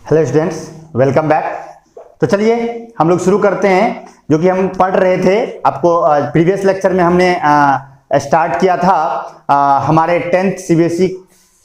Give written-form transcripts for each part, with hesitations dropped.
Hello students, welcome back. तो चलिए हम लोग शुरू करते हैं जो कि हम पढ़ रहे थे। आपको प्रीवियस लेक्चर में हमने स्टार्ट किया था हमारे 10th सीबीएसई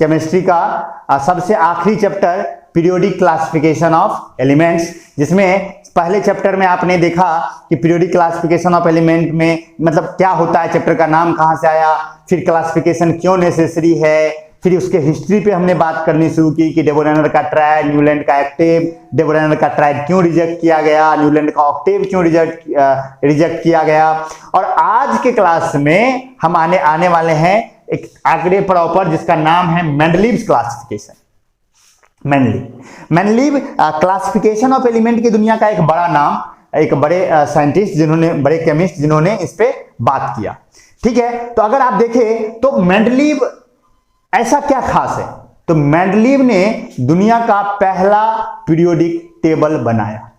केमिस्ट्री का सबसे आखिरी chapter periodic classification of elements, जिसमें पहले चैप्टर में आपने देखा कि पीरियोडिक क्लासिफिकेशन ऑफ एलिमेंट में मतलब क्या होता है, चैप्टर का नाम कहाँ से आया, फिर क्लासिफिकेशन क्यों नेसेसरी है, फिर उसके हिस्ट्री पे हमने बात करनी शुरू की कि डेवोरेनर का ट्रायड, न्यूलैंड का एक्टिव, डेवोरेनर का ट्रायड क्यों रिजेक्ट किया गया, न्यूलैंड का ऑक्टेव क्यों रिजेक्ट किया गया। और आज के क्लास में हम आने वाले हैं एक आगरे प्रॉपर जिसका नाम है Mendeleev's classification. Mendeleev classification of element की दुनिया का एक बड़ा नाम, एक बड़े साइंटिस्ट जिन्होंने, बड़े केमिस्ट जिन्होंने इस पे बात किया। ठीक है, तो अगर आप देखें तो मेंडलीव ऐसा क्या खास है, तो मेंडलीव ने दुनिया का पहला पीरियोडिक टेबल बनाया।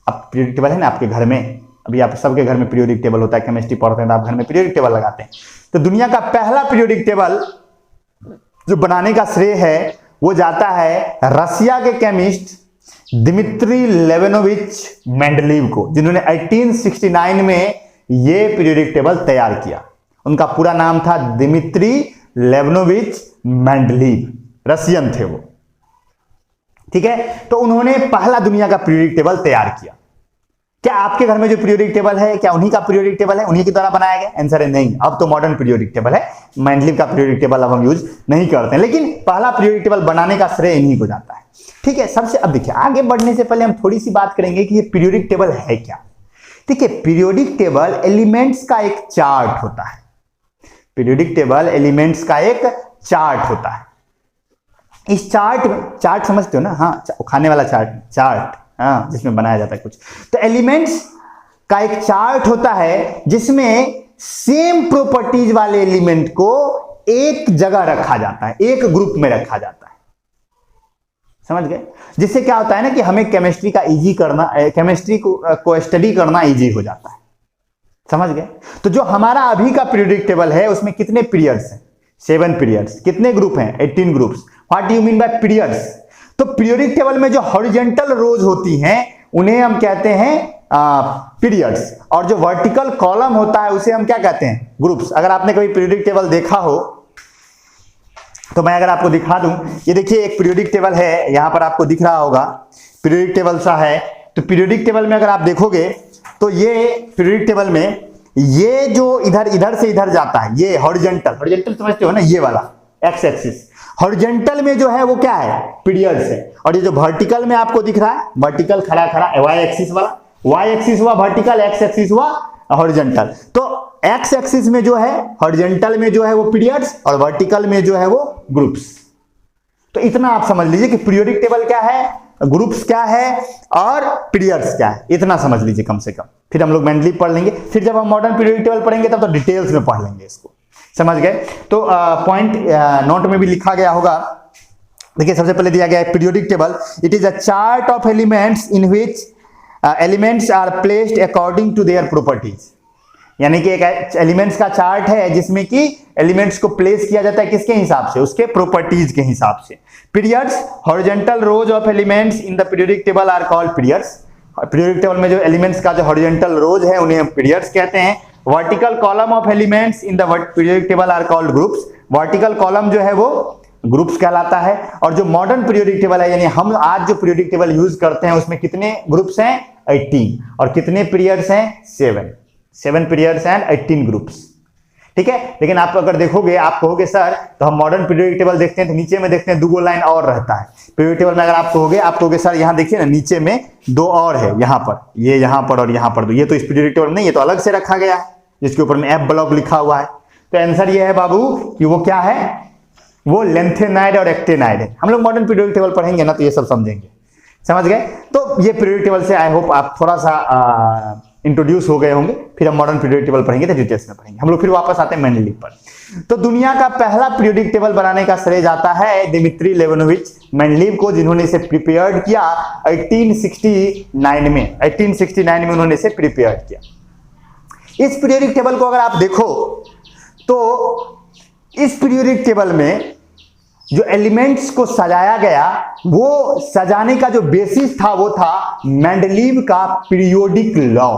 अब पीरियोडिक टेबल है ना आपके घर में, अभी आप सबके घर में पीरियोडिक टेबल होता है, केमिस्ट्री पढ़ते हैं तो आप घर में पीरियोडिक टेबल लगाते हैं। तो दुनिया का पहला पीरियोडिक टेबल जो बनाने का श्रेय है वो जाता है रसिया के केमिस्ट दिमित्री लेविनोविच मेंडलीव को, जिन्होंने 1869 में ये पीरियोडिक टेबल तैयार किया। उनका पूरा नाम था दिमित्री लेविनोविच मेंडलीव, रशियन थे वो। ठीक है, तो उन्होंने पहला दुनिया का पीरियोडिक टेबल तैयार किया। क्या आपके घर में जो पीरियोडिक टेबल है क्या उन्हीं का पीरियोडिक टेबल है, उन्हीं के द्वारा बनाया गया? आंसर है नहीं, अब तो मॉडर्न पीरियोडिक टेबल है, मेंडलीव का पीरियोडिक टेबल अब हम यूज नहीं करते हैं, लेकिन पहला पीरियोडिक टेबल बनाने का श्रेय इन्हीं को जाता है। ठीक है, सबसे अब देखिए आगे बढ़ने से पहले हम थोड़ी सी बात करेंगे कि ये पीरियोडिक टेबल है क्या। ठीक है, पीरियोडिक टेबल एलिमेंट्स का एक चार्ट होता है। पीरियोडिक टेबल एलिमेंट्स का एक चार्ट होता है। इस चार्ट समझते हो ना? हाँ, खाने वाला चार्ट, हाँ, जिसमें बनाया जाता है कुछ। तो एलिमेंट्स का एक चार्ट होता है जिसमें सेम प्रॉपर्टीज वाले एलिमेंट को एक जगह रखा जाता है, एक ग्रुप में रखा जाता है। समझ गए? जिससे क्या होता है ना कि हमें केमिस्ट्री का इजी करना, केमिस्ट्री को स्टडी करना इजी हो जाता है। समझ गए? तो जो हमारा अभी का पीरियोडिक टेबल है उसमें कितने पीरियड्स हैं? 7 पीरियड्स। कितने ग्रुप हैं? 18 groups. What do you mean bye periods? तो पीरियोडिक टेबल में जो हॉरिजॉन्टल रोज होती हैं उन्हें हम कहते हैं पीरियड्स, और जो वर्टिकल कॉलम होता है उसे हम क्या कहते हैं? ग्रुप्स। अगर आपने कभी पीरियोडिक टेबल देखा हो तो मैं अगर आपको दिखा दूं, ये देखिए एक पीरियोडिक टेबल है, यहां पर आपको दिख रहा होगा पीरियोडिक टेबल सा है। तो पीरियोडिक टेबल में अगर आप देखोगे तो ये पीरियोडिक टेबल में ये जो इधर से इधर जाता है, ये हॉरिजॉन्टल समझते हो ना, ये वाला एक्स एक्सिस, हॉरिजॉन्टल में जो है वो क्या है? पीरियड्स है। और ये जो वर्टिकल में आपको दिख रहा है, वर्टिकल खड़ा वाई एक्सिस वाला, वाई एक्सिस हुआ वर्टिकल, एक्स एक्सिस हुआ हॉरिजॉन्टल। तो एक्स एक्सिस में जो है, हॉरिजॉन्टल में जो है वो पीरियड्स, और वर्टिकल में जो है वो ग्रुप्स। तो इतना आप समझ लीजिए कि पीरियोडिक टेबल क्या है, ग्रुप्स क्या है, और पीरियड्स क्या है, इतना समझ लीजिए कम से कम। फिर हम लोग मेंडलीव पढ़ लेंगे, फिर जब हम मॉडर्न पीरियोडिक टेबल पढ़ेंगे तब तो डिटेल्स में पढ़ लेंगे इसको। समझ गए? तो पॉइंट नोट में भी लिखा गया होगा। देखिए सबसे पहले दिया गया है periodic table, it is a chart of elements in which elements are placed according to their properties. यानी कि एक एलिमेंट्स का चार्ट है जिसमें कि एलिमेंट्स को प्लेस किया जाता है किसके हिसाब से? उसके प्रॉपर्टीज के हिसाब से। Periods, horizontal rows of elements in the periodic table are called periods. Periodic table में जो एलिमेंट्स का जो हॉरिजॉन्टल रोज है उन्हें पीरियड्स कहते हैं। Vertical column of elements in the periodic table are called groups. Vertical column जो है वो ग्रुप्स कहलाता है। और जो मॉडर्न पीरियोडिक टेबल है, यानी हम आज जो पीरियोडिक टेबल यूज करते हैं उसमें कितने ग्रुप्स हैं? 18। और कितने पीरियड्स हैं? 7 पीरियड्स एंड 18 ग्रुप्स। ठीक है, लेकिन आप अगर देखोगे, आप कहोगे सर तो हम मॉडर्न पीरियोडिक टेबल देखते हैं तो नीचे में देखते हैं 2 लाइन और रहता है पीरियोडिक टेबल में। अगर आप कहोगे सर यहाँ देखिए ना, नीचे में 2 और है, यहाँ पर, ये यहाँ पर और यहाँ पर 2, ये तो इस पीरियोडिक टेबल में नहीं, ये तो अलग से रखा गया है जिसके ऊपर में एफ ब्लॉक लिखा हुआ है। तो आंसर ये है बाबू कि वो क्या है? वो लेंथेनाइड और एक्टेनाइड है। हम लोग मॉडर्न पीरियोडिक टेबल पढ़ेंगे ना तो ये सब समझेंगे। समझ गए? तो ये पीरियोडिक टेबल से आई होप आप थोड़ा सा इंट्रोड्यूस हो गए होंगे। फिर हम मॉडर्न पीरियोडिक टेबल पढ़ेंगे तो डिटेल्स में पढ़ेंगे। हम लोग फिर वापस आते हैं मेंडलीव पर। तो दुनिया का पहला पीरियोडिक टेबल बनाने का श्रेय जाता है दिमित्री लेविनोविच मेंडलीव को, जिन्होंने इसे प्रिपेयर्ड किया 1869 में। 1869 में उन्होंने इसे प्रिपेयर्ड किया। इस पीरियोडिक टेबल को अगर आप देखो तो इस पीरियोडिक टेबल में जो एलिमेंट्स को सजाया गया, वो सजाने का जो बेसिस था वो था मेंडलीव का पीरियोडिक लॉ।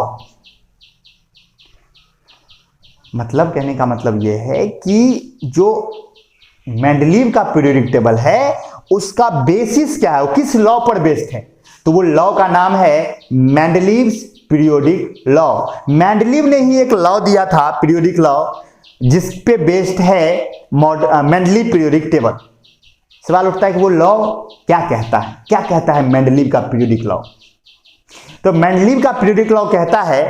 मतलब कहने का मतलब यह है कि जो मेंडलीव का पीरियोडिक टेबल है उसका बेसिस क्या है, वो किस लॉ पर बेस्ड है, तो वो लॉ का नाम है मेंडलीव्स पीरियोडिक लॉ। मेंडलीव ने ही एक लॉ दिया था पीरियोडिक लॉ जिस पे बेस्ड है मेंडलीव पीरियोडिक टेबल। सवाल उठता है कि वो लॉ क्या कहता है, क्या कहता है मेंडलीव का पीरियोडिक लॉ। तो मेंडलीव का पीरियोडिक लॉ कहता है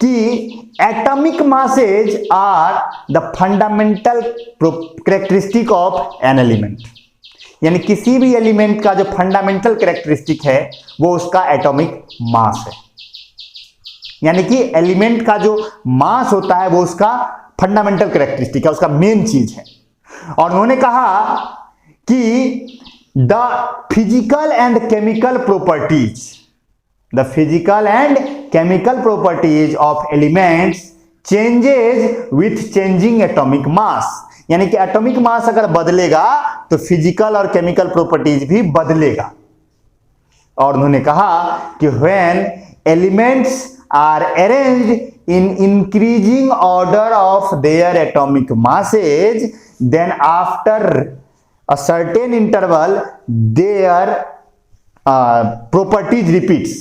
कि atomic masses are the fundamental characteristic of an element, यानी किसी भी एलिमेंट का जो फंडामेंटल कैरेक्टरिस्टिक है वो उसका एटॉमिक मास है। यानी कि एलिमेंट का जो मास होता है वो उसका फंडामेंटल कैरेक्टरिस्टिक है, उसका मेन चीज है। और उन्होंने कहा कि the physical and chemical properties, the physical and chemical properties of elements changes with changing atomic mass, यानी कि एटॉमिक मास अगर बदलेगा तो फिजिकल और केमिकल प्रॉपर्टीज भी बदलेगा। और उन्होंने कहा कि when elements are arranged in increasing order of their atomic masses then after a certain interval their properties repeats,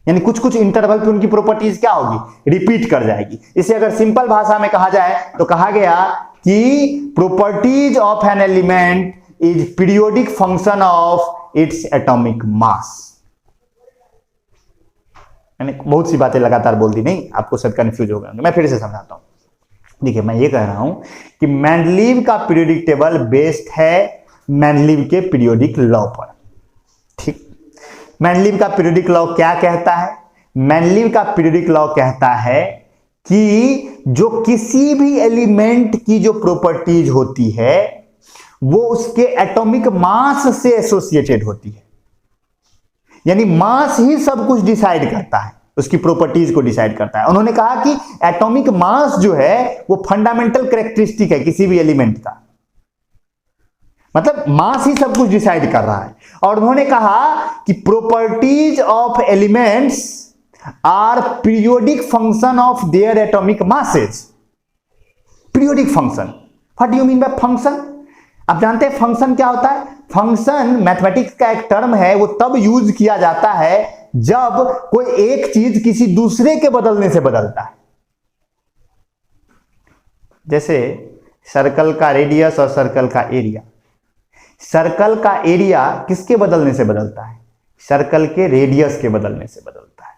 यानी कुछ कुछ इंटरवल पे उनकी प्रॉपर्टीज क्या होगी, रिपीट कर जाएगी। इसे अगर सिंपल भाषा में कहा जाए तो कहा गया कि properties of an element is periodic function of its atomic mass. मैंने बहुत सी बातें लगातार बोल दी, नहीं आपको शायद कंफ्यूज हो गए, मैं फिर से समझाता हूं। देखिए मैं ये कह रहा हूं कि मेंडलीव का पीरियोडिक टेबल बेस्ड है मेंडलीव के पीरियोडिक लॉ पर। ठीक, मेंडलीव का पीरियोडिक लॉ क्या कहता है? मेंडलीव का पीरियोडिक लॉ कहता है कि जो किसी भी एलिमेंट की जो प्रॉपर्टीज होती है वो उसके एटॉमिक मास से एसोसिएटेड होती है, यानी मास ही सब कुछ डिसाइड करता है, उसकी प्रॉपर्टीज को डिसाइड करता है। उन्होंने कहा कि एटॉमिक मास जो है वो फंडामेंटल कैरेक्टरिस्टिक है किसी भी एलिमेंट का, मतलब मास ही सब कुछ डिसाइड कर रहा है। और उन्होंने कहा कि properties of elements are periodic function of their atomic masses. Periodic function, what do you mean by function? आप जानते हैं फंक्शन क्या होता है? फंक्शन मैथमेटिक्स का एक टर्म है, वो तब यूज किया जाता है जब कोई एक चीज किसी दूसरे के बदलने से बदलता है। जैसे सर्कल का रेडियस और सर्कल का एरिया। सर्कल का एरिया किसके बदलने से बदलता है? सर्कल के रेडियस के बदलने से बदलता है।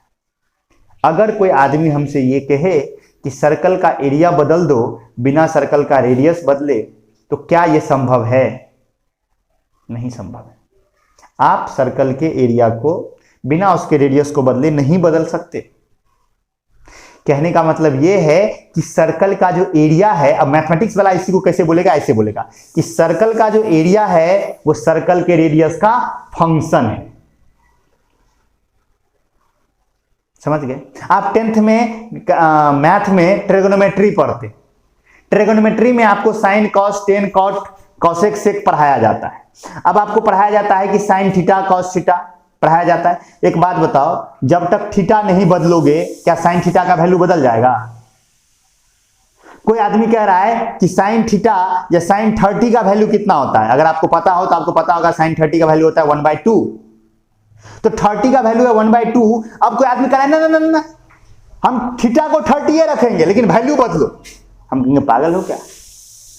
अगर कोई आदमी हमसे ये कहे कि सर्कल का एरिया बदल दो बिना सर्कल का रेडियस बदले, तो क्या यह संभव है? नहीं संभव है। आप सर्कल के एरिया को बिना उसके रेडियस को बदले नहीं बदल सकते। कहने का मतलब यह है कि सर्कल का जो एरिया है, अब मैथमेटिक्स वाला इसी को कैसे बोलेगा? ऐसे बोलेगा कि सर्कल का जो एरिया है वो सर्कल के रेडियस का फंक्शन है। समझ गए? आप 10th में मैथ में ट्रिगोनोमेट्री पढ़ते, ट्रिगोनोमेट्री में आपको sine cos tan cot cosec sec पढ़ाया जाता है। अब आपको पढ़ाया जाता है कि साइन थीटा कॉस थीटा पढ़ाया जाता है। एक बात बताओ, जब तक थीटा नहीं बदलोगे क्या साइन थीटा का वैल्यू बदल जाएगा? कोई आदमी कह रहा है कि साइन थीटा या साइन 30 का वैल्यू कितना होता है? अगर आपको पता हो तो आपको पता होगा साइन 30 का वैल्यू होता है 1/2। तो 30 का वैल्यू है 1/2। अब कोई आदमी कह रहा है ना ना ना ना, हम थीटा को 30 ही रखेंगे लेकिन वैल्यू बदलो। हम कहेंगे पागल हो क्या?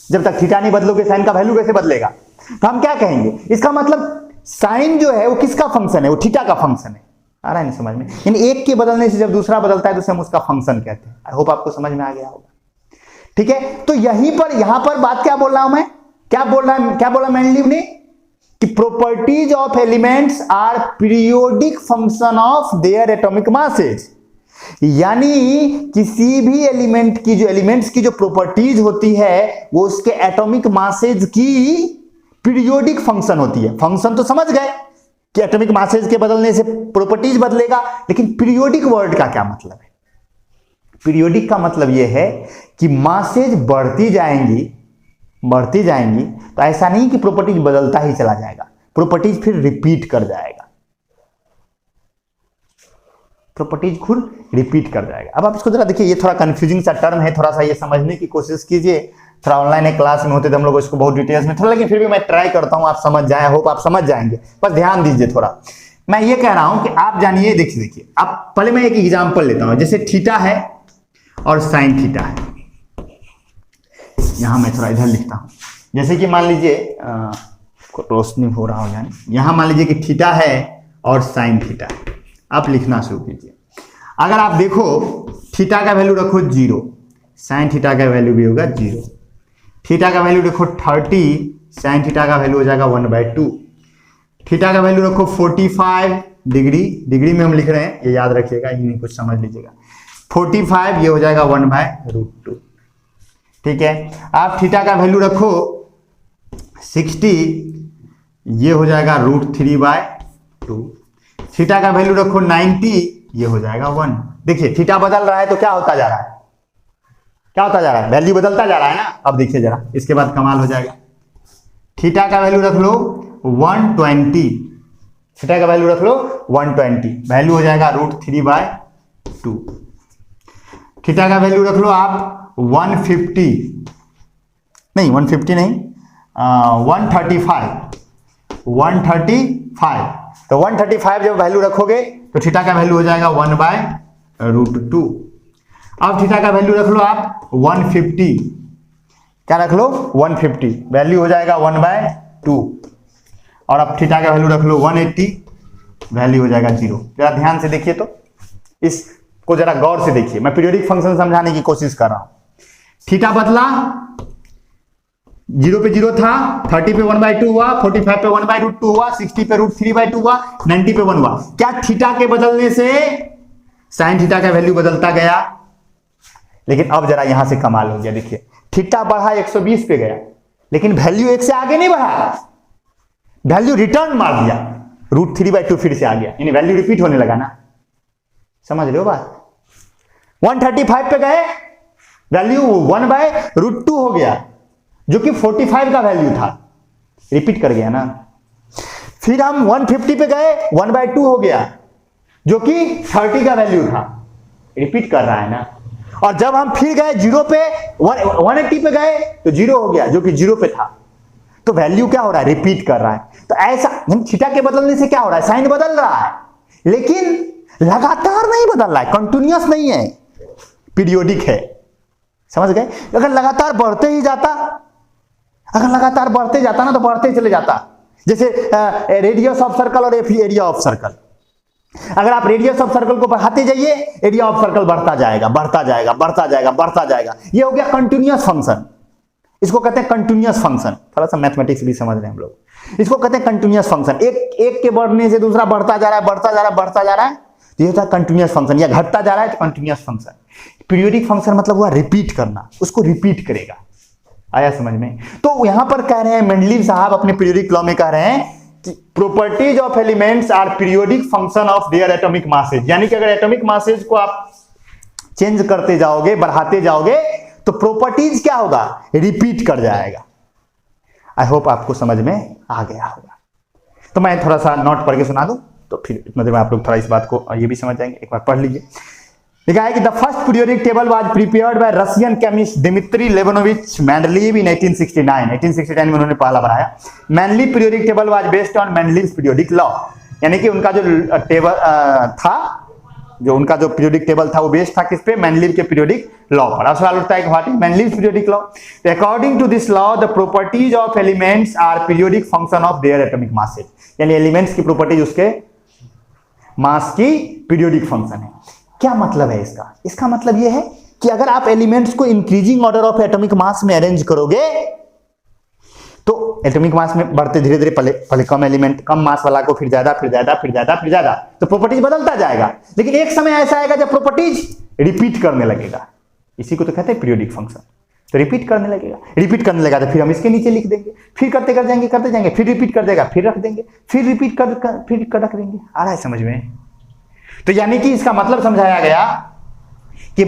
जब तक थीटा नहीं बदलोगे साइन का वैल्यू कैसे बदलेगा? तो हम क्या कहेंगे? इसका मतलब साइन जो है वो किसका फंक्शन है? वो थीटा का फंक्शन है। आ रहा है नहीं समझ में? यानी एक के बदलने से जब दूसरा बदलता है तो उसे हम उसका फंक्शन कहते हैं। आई होप आपको समझ में आ गया होगा। ठीक है, तो यहीं पर यहां पर बात क्या बोल रहा हूं मैं? क्या बोला मेंडलीव ने? कि properties of elements are periodic function of their atomic masses, यानी किसी भी एलिमेंट्स की जो प्रॉपर्टीज होती है वो उसके एटॉमिक मासेज की पीरियोडिक फंक्शन होती है। फंक्शन तो समझ गए कि एटॉमिक मासेज के बदलने से प्रॉपर्टीज बदलेगा, लेकिन पीरियोडिक वर्ड का क्या मतलब है? पीरियोडिक का मतलब यह है कि मासेज बढ़ती जाएंगी बढ़ती जाएंगी तो ऐसा नहीं कि प्रॉपर्टीज बदलता ही चला जाएगा, प्रॉपर्टीज फिर रिपीट कर जाएगा, प्रॉपर्टीज खुद रिपीट कर जाएगा। अब आप इसको जरा देखिए, ये थोड़ा कंफ्यूजिंग सा टर्म है, थोड़ा सा ये समझने की कोशिश कीजिए। थोड़ा ऑनलाइन एक क्लास में होते थे हम लोग इसको बहुत डिटेल्स में थोड़ा, लेकिन फिर भी मैं ट्राई करता हूं आप समझ जाए, होप आप समझ जाएंगे, बस ध्यान दीजिए थोड़ा। मैं ये कह रहा हूं कि आप जानिए, देखिए आप पहले मैं एक एग्जांपल लेता हूं, जैसे थीटा है और साइन थीटा है। यहां मैं थोड़ा इधर लिखता हूं, जैसे कि मान लीजिए रोशनी हो रहा हो, यानी यहां मान लीजिए कि थीटा है और साइन थीटा है। आप लिखना शुरू कीजिए। अगर आप देखो थीटा का वैल्यू रखो 0, साइन थीटा का वैल्यू भी होगा 0। थीटा का वैल्यू रखो 30, साइन थीटा का वैल्यू हो जाएगा 1/2। थीटा का वैल्यू रखो 45 डिग्री, डिग्री में हम लिख रहे हैं, ये याद रखिएगा, ये कुछ समझ लीजिएगा। 45 ये हो जाएगा 1/√2। ठीक है। आप थीटा का वैल्यू रखो 60, ये हो जाएगा √3/2। थीटा का वैल्यू रखो 90, ये हो जाएगा 1। देखिए थीटा बदल रहा है तो क्या होता जा रहा है, क्या होता जा रहा है, वैल्यू बदलता जा रहा है ना। अब देखिए जरा, इसके बाद कमाल हो जाएगा। थीटा का वैल्यू रख लो 120, थीटा का वैल्यू रख लो 120, वैल्यू हो जाएगा √3/2। थीटा का वैल्यू रख लो आप 150, नहीं 150 नहीं, 135। तो 135 जब वैल्यू रखोगे तो थीटा का वैल्यू हो जाएगा 1/√2। अब थीटा का वैल्यू रख लो आप 150, क्या रख लो 150, वैल्यू हो जाएगा 1/2। और अब थीटा का वैल्यू रख लो 180, वैल्यू हो जाएगा 0। जरा ध्यान से देखिए, तो इसको जरा गौर से देखिए, मैं पीरियोडिक फंक्शन समझाने की कोशिश कर रहा हूं। थीटा बदला, 0 पे 0 था, 30 पे 1/2 हुआ, 45 पे 1/√2 हुआ, 60 पे √3/2 हुआ, 90 पे 1 हुआ। क्या थीटा के बदलने से साइन थीटा का वैल्यू बदलता गया? लेकिन अब जरा यहां से कमाल हो गया, देखिए थीटा बढ़ा 120 पे गया, लेकिन वैल्यू 1 से आगे नहीं बढ़ा, वैल्यू रिटर्न मार दिया, √3/2 फिर से आ गया, यानी वैल्यू रिपीट होने लगा ना। समझ रहे हो बात? 135 पे गए, वैल्यू 1/√2 हो गया, जो कि 45 का वैल्यू था, रिपीट कर गया ना। फिर हम 150 पे गए, 1/2 हो गया, जो कि 30 का वैल्यू था, रिपीट कर रहा है ना। और जब हम फिर गए 0 पे, 180 पे गए तो 0 हो गया, जो कि 0 पे था, तो वैल्यू क्या हो रहा है, रिपीट कर रहा है। तो ऐसा थीटा के बदलने से क्या हो रहा है, साइन बदल रहा है, लेकिन लगातार नहीं बदल रहा है, कंटिन्यूअस नहीं है, पीरियोडिक है। समझ गए? अगर लगातार बढ़ते ही जाता, अगर लगातार बढ़ते जाता ना, तो बढ़ते चले जाता, जैसे रेडियस ऑफ सर्कल और एरिया ऑफ सर्कल। अगर आप रेडियस ऑफ सर्कल को बढ़ाते जाइए, एरिया ऑफ सर्कल बढ़ता जाएगा, बढ़ता जाएगा, बढ़ता जाएगा, बढ़ता जाएगा। ये हो गया कंटिन्यूअस फंक्शन, इसको कहते हैं कंटिन्यूअस फंक्शन। थोड़ा सा मैथमेटिक्स भी समझ रहे हैं हम लोग, इसको कहते हैं कंटिन्यूअस फंक्शन। एक के बढ़ने से दूसरा बढ़ता जा रहा है, बढ़ता जा रहा है, बढ़ता जा रहा है, तो ये होता है कंटिन्यूअस फंक्शन। या घटता जा रहा है तो कंटिन्यूअस फंक्शन। पीरियोडिक फंक्शन मतलब हुआ रिपीट करना, उसको रिपीट करेगा। आया समझ में? तो यहां पर कह रहे हैं मेंडलीव साहब अपने पीरियोडिक लॉ में कह रहे हैं कि properties of elements are periodic function of their atomic masses. यानी कि अगर एटॉमिक मासेज को आप चेंज करते जाओगे, बढ़ाते जाओगे, तो प्रॉपर्टीज क्या होगा, रिपीट कर जाएगा। आई होप आपको समझ में आ गया होगा। तो मैं थोड़ा सा नोट पढ़ के सुना दूं, तो फिर मतलब आप लोग थोड़ा इस बात को ये भी समझ जाएंगे। एक बार पढ़ लीजिए। लिखा है कि the first periodic table was prepared by Russian chemist Dmitri लेबनोविच मेंडलीव इन 1869 में उन्होंने पहला बनाया। Mendeleev periodic table was based on Mendeleev periodic law. यानी कि उनका जो टेबल था, जो उनका जो पीरियोडिक टेबल था, वो बेस्ड था किस पे, मेंडलीव के पीरियोडिक लॉ पर। अब सवाल उठता है कि what is Mendeleev periodic law? According to this law the properties of elements are periodic function of their atomic masses. यानी एलिमेंट्स की प्रॉपर्टीज उसके मास की पीरियोडिक फंक्शन है। क्या मतलब है इसका? इसका मतलब यह है कि अगर आप एलिमेंट्स को increasing order of atomic mass में अरेंज करोगे, तो एटॉमिक मास में बढ़ते धीरे धीरे, पहले कम एलिमेंट, कम मास वाला को फिर ज्यादा, फिर ज्यादा, फिर ज्यादा, फिर ज्यादा, तो प्रॉपर्टीज बदलता जाएगा। लेकिन एक समय ऐसा आएगा जब प्रॉपर्टीज रिपीट करने लगेगा। इसी को तो कहते हैं पीरियोडिक फंक्शन। तो रिपीट करने लगेगा, रिपीट करने लगा तो फिर हम इसके नीचे लिख देंगे, फिर करते कर जाएंगे, करते जाएंगे, फिर रिपीट कर देगा, फिर रख देंगे, फिर रिपीट कर फिर रख देंगे। आ रहा है समझ में? तो यानी कि इसका मतलब समझाया गया कि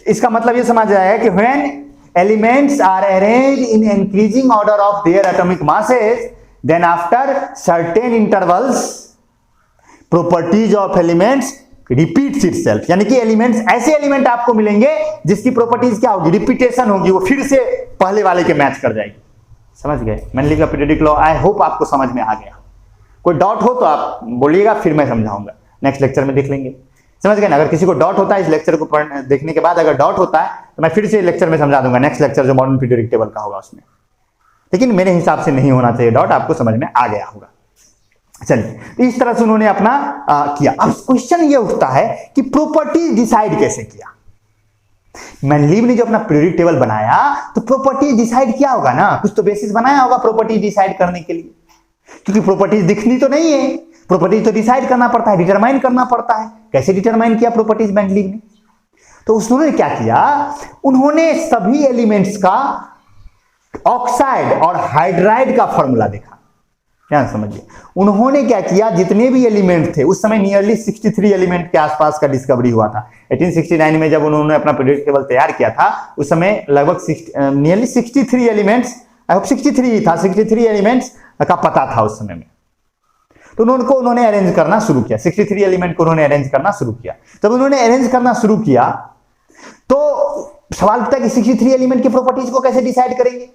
इसका मतलब ये समझ आया कि when elements are arrange in increasing order of their atomic masses, then after certain intervals properties of elements repeats itself. यानी कि एलिमेंट्स, ऐसे एलिमेंट आपको मिलेंगे जिसकी प्रॉपर्टीज क्या होगी, रिपीटेशन होगी, वो फिर से पहले वाले के मैच कर जाएगी। समझ गए मेनली का पीरियोडिक लॉ? आई होप आपको समझ में आ गया। कोई डाउट हो तो आप बोलिएगा, फिर मैं समझाऊंगा, नेक्स्ट लेक्चर में देख लेंगे। समझ गए ना? अगर किसी को डाउट होता है इस लेक्चर को देखने के बाद, अगर डाउट होता है तो मैं फिर से लेक्चर में समझा दूंगा, नेक्स्ट लेक्चर जो मॉडर्न पीरियोडिक टेबल का होगा उसमें। लेकिन मेरे हिसाब से नहीं होना चाहिए डाउट, आपको समझ में आ गया होगा। चलिए, तो इस तरह से उन्होंने अपना किया। अब क्वेश्चन ये उठता है कि प्रॉपर्टीज डिसाइड कैसे किया। मेंडलीव ने जो अपना पीरियोडिक टेबल बनाया तो प्रॉपर्टीज डिसाइड किया होगा ना, कुछ तो बेसिस बनाया होगा प्रॉपर्टीज डिसाइड करने के लिए, क्योंकि प्रॉपर्टीज दिखनी तो नहीं है, प्रॉपर्टीज तो डिसाइड करना पड़ता है, डिटरमाइन करना पड़ता है। कैसे डिटरमाइन किया प्रॉपर्टीज मेंडलीव ने? तो उसने क्या किया, उन्होंने सभी एलिमेंट्स का ऑक्साइड और हाइड्राइड का फॉर्मूला देखा। क्या समझिए, उन्होंने क्या किया, जितने भी एलिमेंट थे उस समय नियरली 63 एलिमेंट के आसपास का डिस्कवरी हुआ था। 1869 में जब उन्होंने अपना पीरियोडिक टेबल तैयार किया था उस समय लगभग नियरली 63 एलिमेंट्स, आई होप 63 ही था, 63 एलिमेंट्स का पता था उस समय में। तो उन्होंने अरेंज करना शुरू किया, 63 एलिमेंट को उन्होंने अरेंज करना शुरू किया। जब उन्होंने अरेंज करना शुरू किया तो सवाल उठता है कि 63 एलिमेंट की प्रॉपर्टीज को कैसे डिसाइड करेंगे।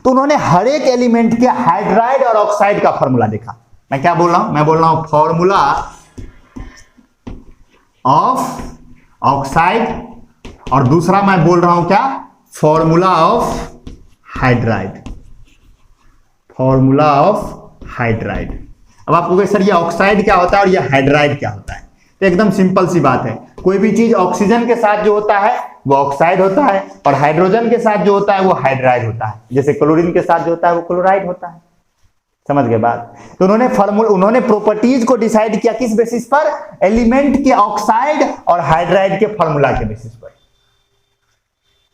तो उन्होंने हर एक एलिमेंट के हाइड्राइड और ऑक्साइड का फॉर्मूला देखा। मैं क्या बोल रहा हूं, मैं बोल रहा हूं फॉर्मूला ऑफ ऑक्साइड, और दूसरा मैं बोल रहा हूं क्या, formula of hydride, formula of hydride. अब आपको कहे सर ये ऑक्साइड क्या होता है और ये हाइड्राइड क्या होता है? तो एकदम सिंपल सी बात है, कोई भी चीज ऑक्सीजन के साथ जो होता है वो ऑक्साइड होता है, और हाइड्रोजन के साथ जो होता है वो हाइड्राइड होता है। जैसे क्लोरीन के साथ जो होता है वो क्लोराइड होता है। समझ गए बात? तो उन्होंने प्रॉपर्टीज को डिसाइड किया किस बेसिस पर, एलिमेंट के ऑक्साइड और हाइड्राइड के फॉर्मूला के बेसिस पर।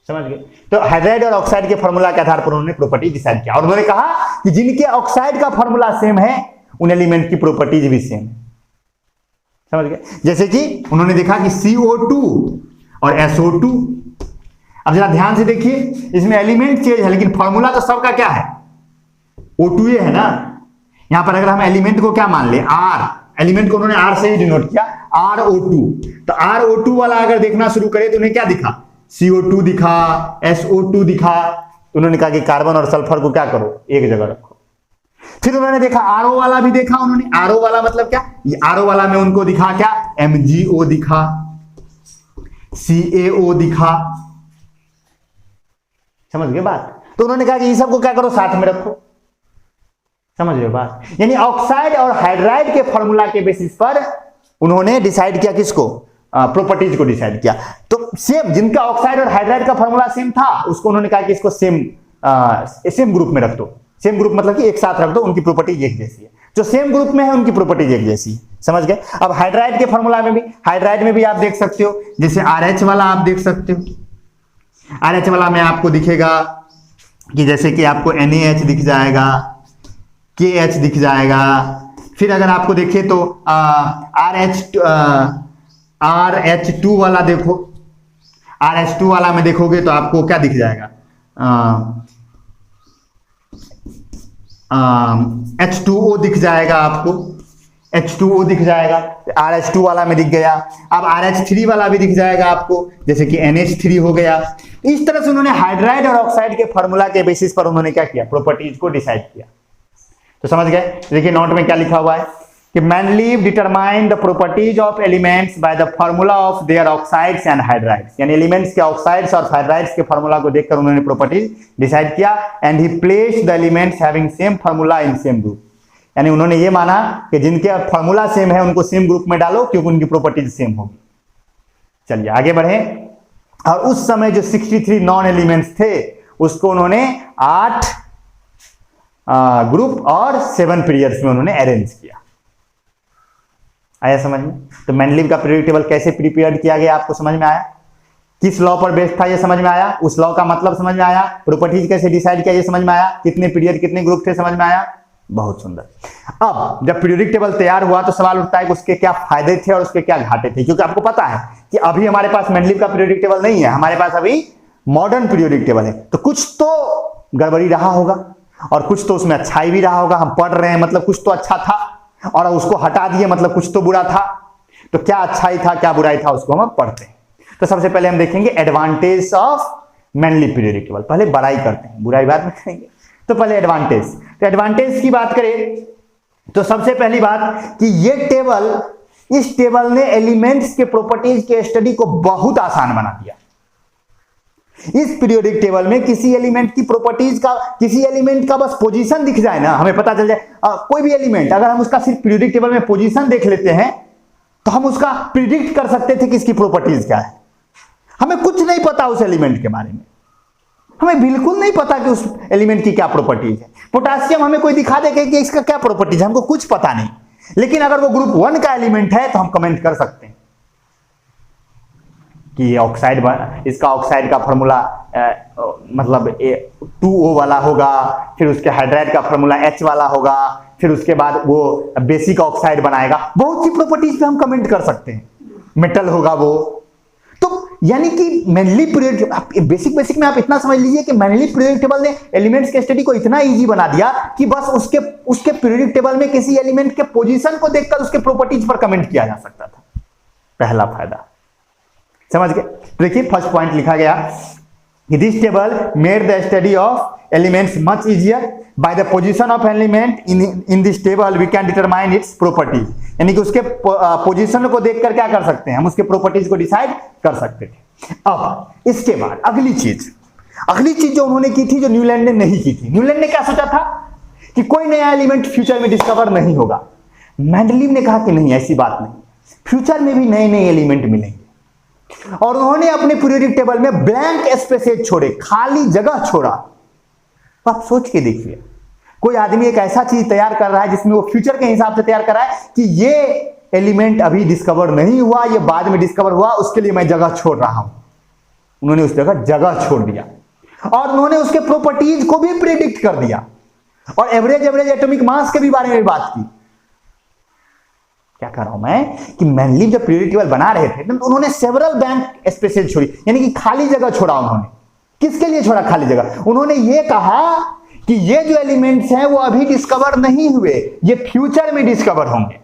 समझ गए? तो हाइड्राइड और ऑक्साइड के फॉर्मूला के आधार पर उन्होंने प्रॉपर्टी डिसाइड किया, और उन्होंने कहा कि जिनके ऑक्साइड का फॉर्मूला सेम है उन एलिमेंट की प्रॉपर्टीज भी सेम है। समझ गए? जैसे कि उन्होंने देखा कि CO2 और SO2। अब जरा ध्यान से देखिए, इसमें एलिमेंट चेंज है लेकिन फॉर्मूला तो सबका क्या है, O2 है ना। यहां पर अगर हम एलिमेंट को क्या मान ले, R, एलिमेंट को उन्होंने R से ही डिनोट किया, RO2। तो RO2 वाला अगर देखना शुरू करे तो उन्हें क्या दिखा, CO2 दिखा, SO2 दिखा। तो उन्होंने कहा कि कार्बन और सल्फर को क्या करो, एक जगह रखो। फिर उन्होंने देखा RO वाला भी देखा उन्होंने, RO वाला मतलब क्या, ये RO वाला में उनको दिखा क्या, MgO दिखा, CaO दिखा। समझ गए बात? तो उन्होंने कहा कि ये सबको क्या करो, साथ में रखो। समझ रहे हो बात? यानी ऑक्साइड और हाइड्राइड के फॉर्मूला के बेसिस पर उन्होंने डिसाइड किया किसको, प्रॉपर्टीज को डिसाइड किया। तो सेम जिनका ऑक्साइड और हाइड्राइड का फॉर्मूला सेम था उसको उन्होंने कहा कि इसको सेम ग्रुप में रख दो। सेम ग्रुप मतलब कि एक साथ रख दो, उनकी प्रॉपर्टी एक जैसी है। जो सेम ग्रुप में है उनकी प्रॉपर्टी एक जैसी है। समझ गए? अब हाइड्राइड के फॉर्मूला में भी, हाइड्राइड में भी आप देख सकते हो, जैसे RH वाला आप देख सकते हो। RH वाला में आपको दिखेगा कि जैसे कि आपको NaH दिख जाएगा, KH दिख जाएगा। फिर अगर आपको देखे तो RH2 वाला देखो, RH2 वाला में देखोगे तो आपको क्या दिख जाएगा, H2O दिख जाएगा, आपको H2O दिख जाएगा, RH2 वाला में दिख गया। अब RH3 वाला भी दिख जाएगा आपको, जैसे कि NH3 हो गया। इस तरह से उन्होंने हाइड्राइड और ऑक्साइड के फॉर्मूला के बेसिस पर उन्होंने क्या किया, प्रॉपर्टीज को डिसाइड किया। तो समझ गए? देखिए नोट में क्या लिखा हुआ है कि Mendeleev determine the properties of elements by the formula of their oxides and hydrides. यानी एलिमेंट्स के ऑक्साइड्स और हाइड्राइड्स के फार्मूला को देखकर उन्होंने प्रॉपर्टीज डिसाइड किया। And he placed the elements having same formula in same group. यानी उन्होंने ये माना कि जिनके फार्मूला सेम है उनको सेम ग्रुप में डालो क्योंकि उनकी प्रॉपर्टीज सेम होगी। चलिए आगे बढ़े। और उस समय जो 63 नॉन एलिमेंट्स थे उसको उन्होंने 8 ग्रुप और 7 पीरियड्स में उन्होंने अरेंज किया। आया समझ में? तो मेंडलीव का पीरियोडिक टेबल कैसे प्रिपेयर किया गया आपको समझ में आया? किस लॉ पर बेस्ड था ये समझ में आया? उस लॉ का मतलब समझ में आया? प्रॉपर्टीज कैसे डिसाइड किया ये समझ में आया? कितने पीरियड कितने ग्रुप थे समझ में आया? बहुत सुंदर। अब जब पीरियोडिक टेबल तैयार हुआ तो सवाल उठता है कि उसके क्या फायदे थे और उसके क्या घाटे थे, क्योंकि आपको पता है कि अभी हमारे पास मेंडलीव का पीरियोडिक टेबल नहीं है, हमारे पास अभी मॉडर्न पीरियोडिक टेबल है तो कुछ तो गड़बड़ी रहा होगा और कुछ तो उसमें अच्छाई भी रहा होगा। हम पढ़ रहे हैं मतलब कुछ तो अच्छा था और उसको हटा दिए मतलब कुछ तो बुरा था। तो क्या अच्छाई था क्या बुराई था उसको हम पढ़ते हैं। तो सबसे पहले हम देखेंगे advantage of Mendeleev periodic table. पहले बड़ाई करते हैं, बुराई बाद में करेंगे। तो पहले एडवांटेज, तो एडवांटेज की बात करें तो सबसे पहली बात कि ये टेबल, इस टेबल ने एलिमेंट्स के प्रॉपर्टीज के स्टडी को बहुत आसान बना दिया। इस पीरियोडिक टेबल में किसी एलिमेंट की प्रॉपर्टीज का, किसी एलिमेंट का बस पोजीशन दिख जाए ना, हमें पता चल जाए कोई भी एलिमेंट अगर हम उसका सिर्फ पीरियोडिक टेबल में पोजीशन देख लेते हैं तो हम उसका प्रिडिक्ट कर सकते थे कि इसकी प्रॉपर्टीज क्या है। हमें कुछ नहीं पता उस एलिमेंट के बारे में, हमें बिल्कुल नहीं पता कि उस एलिमेंट की क्या प्रॉपर्टीज है। पोटासियम हमें कोई दिखा दे कि इसका क्या प्रॉपर्टीज है, हमको कुछ पता नहीं। लेकिन अगर वो ग्रुप 1 का एलिमेंट है तो हम कमेंट कर सकते हैं कि ये ऑक्साइड, इसका ऑक्साइड का फॉर्मूला मतलब 2O वाला होगा, फिर उसके हाइड्राइड का फॉर्मूला H वाला होगा, फिर उसके बाद वो बेसिक ऑक्साइड बनाएगा। बहुत सी प्रॉपर्टीज पे हम कमेंट कर सकते हैं, मेटल होगा वो। तो यानी कि मैनली पीरियड, बेसिक में आप इतना समझ लीजिए कि मैनली पीरियोडिक टेबल ने एलिमेंट्स के स्टडी को इतना इजी बना दिया कि बस उसके पीरियोडिक टेबल में किसी एलिमेंट के पोजीशन को देखकर उसके प्रॉपर्टीज पर कमेंट किया जा सकता था। पहला फायदा समझ गए। देखिए फर्स्ट पॉइंट लिखा गया कि this table made the study of elements much easier. By the position of element in this table we can determine its properties. यानी कि उसके पोजीशन को देखकर क्या कर सकते हैं, हम उसके प्रॉपर्टीज को डिसाइड कर सकते थे। अब इसके बाद अगली चीज जो उन्होंने की थी, जो न्यूलैंड ने नहीं की थी। न्यूलैंड ने क्या सोचा था कि कोई नया एलिमेंट फ्यूचर में डिस्कवर नहीं होगा। मेंडलीव ने कहा कि नहीं, ऐसी बात नहीं, फ्यूचर में भी नए नए एलिमेंट मिलेंगे। और उन्होंने अपने पीरियोडिक टेबल में ब्लैंक स्पेसेज छोड़े, खाली जगह छोड़ा। आप सोच के देखिए, कोई आदमी एक ऐसा चीज तैयार कर रहा है जिसमें वो फ्यूचर के हिसाब से तैयार कर रहा है कि ये एलिमेंट अभी डिस्कवर नहीं हुआ, ये बाद में डिस्कवर हुआ, उसके लिए मैं जगह छोड़ रहा हूं। उन्होंने उस जगह छोड़ दिया और उन्होंने उसके प्रॉपर्टीज को भी प्रेडिक्ट कर दिया और एवरेज एटॉमिक मास के भी बारे में बात की। क्या कर रहा हूं मैं कि मैनली जब पीरियोडिक टेबल बना रहे थे तो उन्होंने सेवरल ब्लैंक स्पेसेज छोड़ी, यानी कि खाली जगह छोड़ा। उन्होंने किसके लिए छोड़ा खाली जगह? उन्होंने ये कहा कि ये जो एलिमेंट्स हैं वो अभी डिस्कवर नहीं हुए, ये फ्यूचर में डिस्कवर होंगे,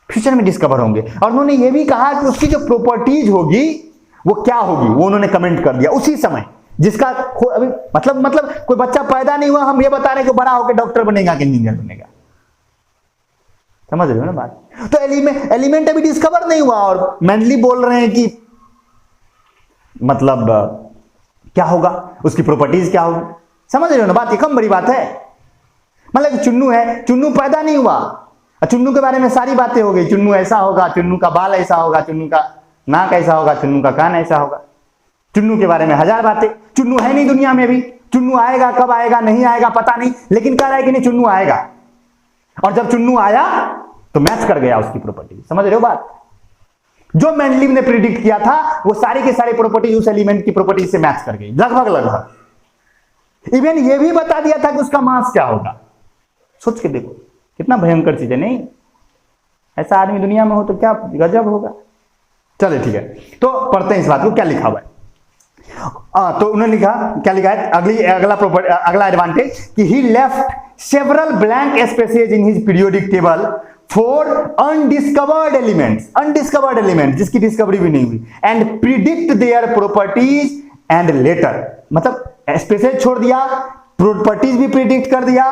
फ्यूचर में डिस्कवर होंगे। और उन्होंने ये भी कहा कि उसकी जो प्रॉपर्टीज होगी वो क्या होगी, वो उन्होंने कमेंट कर दिया उसी समय, जिसका अभी मतलब कोई बच्चा पैदा नहीं हुआ, हम ये बता रहे हैं कि बड़ा होकर डॉक्टर बनेगा कि इंजीनियर बनेगा। समझ रहे हो ना बात? तो एलिमेंट अभी डिस्कवर नहीं हुआ और मेनली बोल रहे हैं कि मतलब क्या होगा, उसकी प्रॉपर्टीज क्या होगी। समझ रहे हो ना बात? ये कम बड़ी बात है। मतलब चुन्नू है, चुन्नू पैदा नहीं हुआ, चुन्नू के बारे में सारी बातें हो गई, चुन्नू ऐसा होगा, चुन्नू का बाल ऐसा होगा, चुन्नू का नाक ऐसा होगा, चुन्नू का कान ऐसा होगा, चुन्नू के बारे में हजार बातें। चुन्नू है नहीं दुनिया में भी, चुन्नू आएगा, कब आएगा नहीं आएगा पता नहीं, लेकिन कह रहा है कि नहीं चुन्नू आएगा। और जब चुन्नू आया तो मैच कर गया उसकी प्रॉपर्टी। समझ रहे हो बात? जो मेंडलीव ने प्रिडिक्ट किया था वो सारी की सारी प्रॉपर्टी उस एलिमेंट की प्रॉपर्टी से मैच कर गई, लगभग। इवन ये भी बता दिया था कि उसका मास क्या होगा। सोच के देखो कितना भयंकर चीज है। नहीं ऐसा आदमी दुनिया में हो तो क्या गजब होगा। चले ठीक है, तो पढ़ते हैं इस बात को क्या लिखा हुआ है। तो उन्होंने लिखा, क्या लिखा है अगला एडवांटेज कि he left several blank spaces in his periodic table for undiscovered element जिसकी डिस्कवरी भी नहीं हुई, and predict their properties and later. मतलब स्पेसेज छोड़ दिया, प्रॉपर्टीज भी प्रिडिक्ट कर दिया,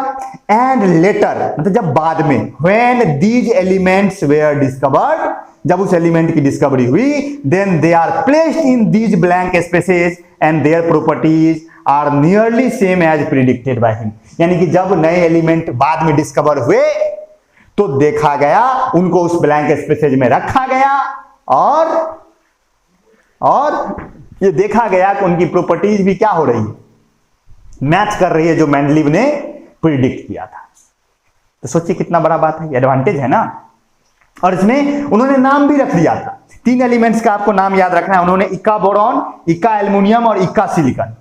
एंड लेटर मतलब जब बाद में, when these elements were discovered, जब उस एलिमेंट की डिस्कवरी हुई, then they are placed in these blank spaces and their properties are nearly same as predicted by him. यानी कि जब नए एलिमेंट बाद में डिस्कवर हुए तो देखा गया, उनको उस ब्लैंक स्पेसेज में रखा गया और ये देखा गया कि उनकी प्रॉपर्टीज भी क्या हो रही है, मैच कर रही है जो मेंडलीव ने प्रिडिक्ट किया था। तो सोचिए कितना बड़ा बात है, एडवांटेज है ना। और इसमें उन्होंने नाम भी रख दिया था, 3 एलिमेंट्स का आपको नाम याद रखना है। उन्होंने इक्का बोरॉन, इक्का एल्युमिनियम और इक्का सिलिकॉन।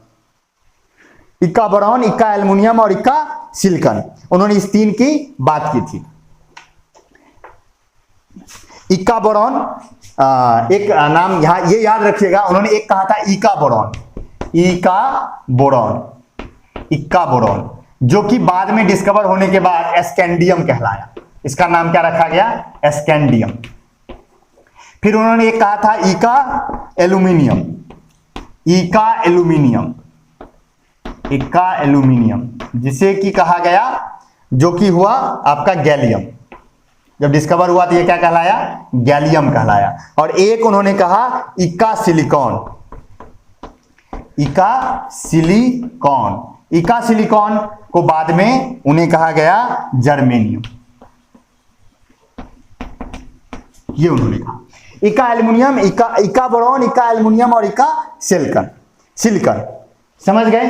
इक्का बोरॉन, इक्का एल्युमिनियम और इक्का सिलिकॉन, उन्होंने इस 3 की बात की थी। इक्का बोरॉन एक नाम यहां ये याद रखिएगा, उन्होंने एक कहा था इका बोरॉन। इक्का बोरॉन, जो कि बाद में डिस्कवर होने के बाद एस्कैंडियम कहलाया। इसका नाम क्या रखा गया? एस्कैंडियम। फिर उन्होंने एक कहा था इक्का एल्यूमिनियम, जिसे कि कहा गया, जो कि हुआ आपका गैलियम। जब डिस्कवर हुआ तो ये क्या कहलाया? गैलियम कहलाया। और एक उन्होंने कहा इक्का सिलिकॉन को बाद में उन्हें कहा गया जर्मेनियम। ये उन्होंने कहा इक्का एल्यूमिनियम, इक्का बोरॉन, इक्का एल्यूमिनियम और इक्का सिलिकॉन। समझ गए?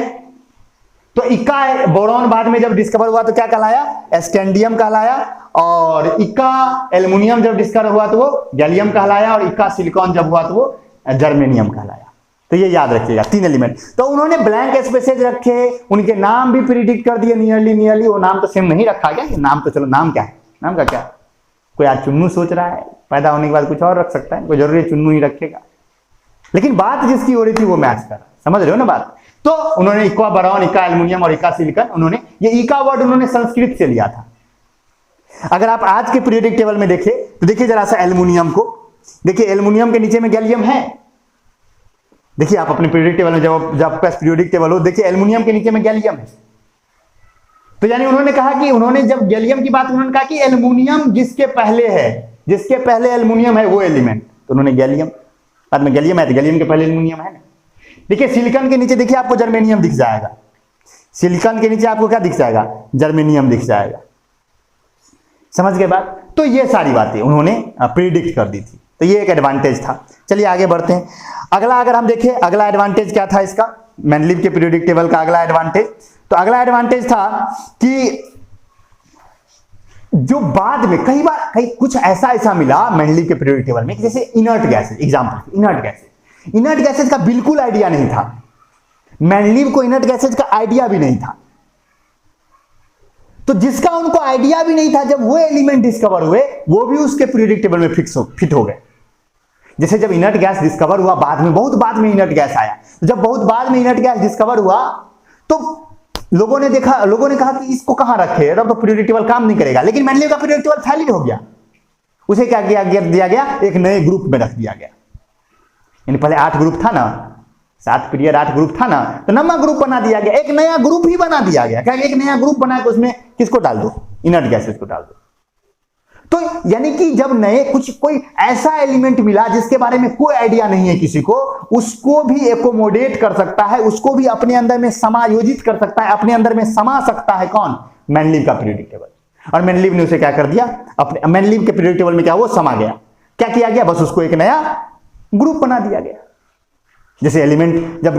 तो इक्का बोरॉन बाद में जब डिस्कवर हुआ तो क्या कहलाया? एस्कैंडियम कहलाया। और इक्का एल्यूमिनियम जब डिस्कवर हुआ तो वो गैलियम कहलाया। और इक्का सिलिकॉन जब हुआ तो वो जर्मेनियम कहलाया। तो ये याद रखिएगा 3 एलिमेंट। तो उन्होंने ब्लैंक स्पेसेज रखे, उनके नाम भी प्रिडिक्ट कर दिए नियरली। वो नाम तो सेम नहीं रखा गया। नाम तो चलो, नाम क्या है? नाम का क्या? कोई आज चुन्नू सोच रहा है, पैदा होने के बाद कुछ और रख सकता है, कोई जरूरी चुन्नू ही रखेगा। लेकिन बात जिसकी हो रही थी वो मैच कर रहा है। समझ रहे हो ना बात? तो उन्होंने इक्का बोरॉन, इक्का एल्यूमिनियम और इक्का सिलिकॉन, उन्होंने ये इक्का वर्ड उन्होंने संस्कृत से लिया था। अगर आप आज के पीरियोडिक टेबल में देखें तो देखिए जरा सा एल्यूमिनियम को, देखिए एल्यूमिनियम के नीचे में गैलियम है। देखिए आप अपने पीरियोडिक टेबल में जब आपके पास पीरियोडिक टेबल हो, देखिए एल्यूमिनियम के नीचे में गैलियम है। तो यानी उन्होंने कहा कि, उन्होंने जब गैलियम की बात, उन्होंने कहा कि एल्यूमिनियम जिसके पहले है, जिसके पहले एल्यूमिनियम है वो एलिमेंट, तो उन्होंने गैलियम, बाद में गैलियम है तो गैलियम के पहले एल्यूमिनियम है ना। देखिए सिलिकॉन के नीचे देखिए आपको जर्मेनियम दिख जाएगा। सिलिकॉन के नीचे आपको क्या दिख जाएगा? जर्मेनियम दिख जाएगा। समझ गए बात? तो ये सारी बातें उन्होंने प्रिडिक्ट कर दी थी। तो ये एक एडवांटेज था। चलिए आगे बढ़ते हैं। अगला अगर हम देखें, अगला एडवांटेज क्या था इसका? मेंडलीव के पीरियोडिक टेबल का अगला एडवांटेज, तो अगला एडवांटेज था कि जो बाद में कई बार कुछ ऐसा मिला मेंडलीव के पीरियोडिक टेबल में कि जैसे inert gases, example inert gases का बिल्कुल आइडिया नहीं था। मेंडलीव को इनर्ट गैसेज का आइडिया भी नहीं था। तो जिसका उनको आइडिया भी नहीं था, जब वो एलिमेंट डिस्कवर हुए वो भी उसके पीरियोडिक टेबल में फिट हो गए। जैसे जब इनर्ट गैस डिस्कवर हुआ, बाद में, बहुत बाद में इनर्ट गैस आया, जब बहुत बाद में इनर्ट गैस डिस्कवर हुआ तो लोगों ने कहा कि इसको कहां रखे, अब तो पीरियोडिक टेबल काम नहीं करेगा। लेकिन मेंडलीव का पीरियोडिक टेबल फैलिड हो गया। उसे क्या दिया गया? एक नए ग्रुप में रख दिया गया। यानी पहले 8 ग्रुप था ना, 7 पीरियड 8 ग्रुप था ना, तो नया ग्रुप बना दिया गया, एक नया ग्रुप ही बना दिया गया। क्या एक नया ग्रुप बना के उसमें किसको डाल दो? इनर्ट गैसेज को डाल दो। तो यानी कि जब कोई ऐसा एलिमेंट मिला जिसके बारे में कोई आइडिया नहीं है किसी को, उसको भी एकोमोडेट कर सकता है, उसको भी अपने अंदर में समायोजित कर सकता है, अपने अंदर में समा सकता है। कौन? मेंडलीव का पीरियोडिक टेबल। और मेंडलीव ने उसे क्या कर दिया? अपने मेंडलीव के पीरियोडिक टेबल में क्या वो समा गया। क्या किया गया? बस उसको एक नया ग्रुप बना दिया गया। जैसे एलिमेंट जब